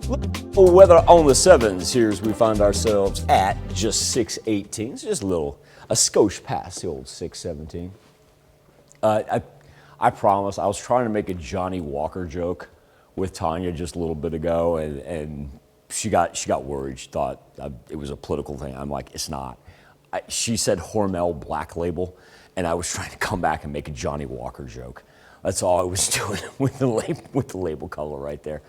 Well, weather on the 7s here as we find ourselves at just 618. It's just a skosh past the old 617. I promise, I was trying to make a Johnny Walker joke with Tanya just a little bit ago, and she got worried. She thought it was a political thing. I'm like, it's not. She said Hormel Black Label, and I was trying to come back and make a Johnny Walker joke. That's all I was doing with the label color right there.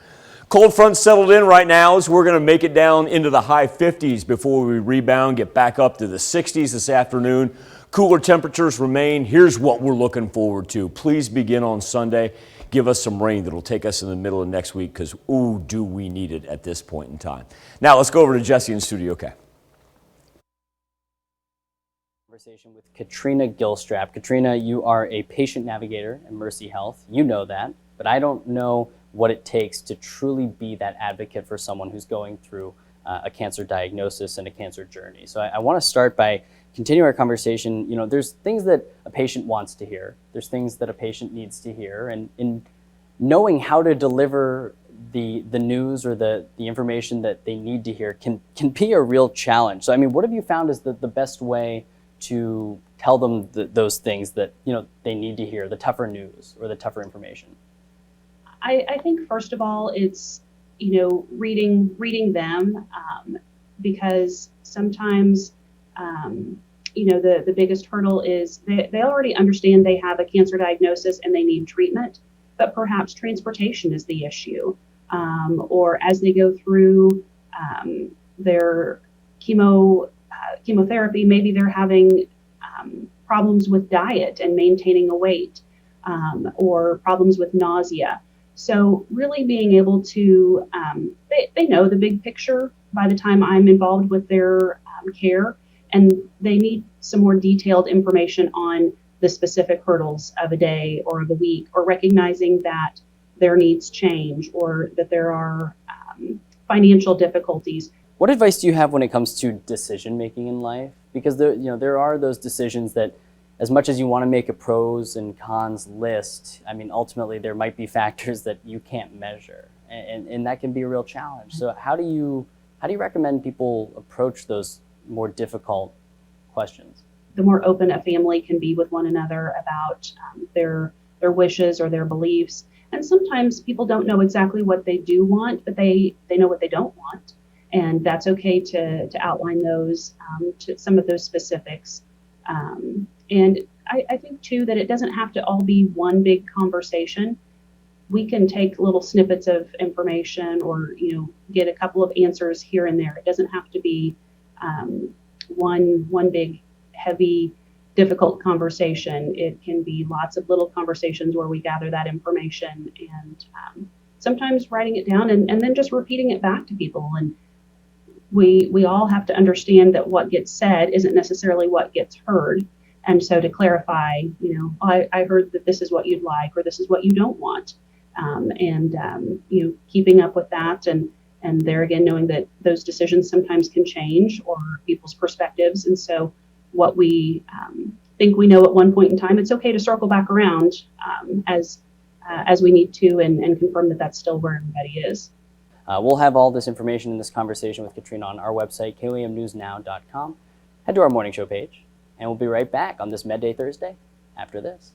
Cold front settled in right now, so we're going to make it down into the high 50s before we rebound, get back up to the 60s this afternoon. Cooler temperatures remain. Here's what we're looking forward to. Please begin on Sunday. Give us some rain that'll take us in the middle of next week because, ooh, do we need it at this point in time. Now let's go over to Jesse in studio. Okay. Conversation with Katrina Gilstrap. Katrina, you are a patient navigator at Mercy Health. You know that, but I don't know what it takes to truly be that advocate for someone who's going through a cancer diagnosis and a cancer journey. So I want to start by continuing our conversation. You know, there's things that a patient wants to hear. There's things that a patient needs to hear. And in knowing how to deliver the news or the information that they need to hear can be a real challenge. So, I mean, what have you found is the best way to tell them those things that, you know, they need to hear, the tougher news or the tougher information? I think first of all, it's, you know, reading them, because sometimes, you know, the biggest hurdle is they already understand they have a cancer diagnosis and they need treatment, but perhaps transportation is the issue. Or as they go through their chemotherapy, maybe they're having problems with diet and maintaining a weight, or problems with nausea. So really being able to, they know the big picture by the time I'm involved with their care, and they need some more detailed information on the specific hurdles of a day or of a week, or recognizing that their needs change or that there are financial difficulties. What advice do you have when it comes to decision making in life? Because there are those decisions that, as much as you want to make a pros and cons list, I mean, ultimately there might be factors that you can't measure, and that can be a real challenge. So how do you recommend people approach those more difficult questions? The more open a family can be with one another about their wishes or their beliefs, and sometimes people don't know exactly what they do want, but they know what they don't want, and that's okay to outline those, to some of those specifics. And I think too that it doesn't have to all be one big conversation. We can take little snippets of information, or, you know, get a couple of answers here and there. It doesn't have to be one big, heavy, difficult conversation. It can be lots of little conversations where we gather that information, and sometimes writing it down and then just repeating it back to people. And we all have to understand that what gets said isn't necessarily what gets heard. And so to clarify, you know, I heard that this is what you'd like, or this is what you don't want. You know, keeping up with that, and there again, knowing that those decisions sometimes can change, or people's perspectives. And so what we think we know at one point in time, it's okay to circle back around as we need to, and confirm that that's still where everybody is. We'll have all this information in this conversation with Katrina on our website, KOAMnewsnow.com. Head to our morning show page, and we'll be right back on this Medday Thursday after this.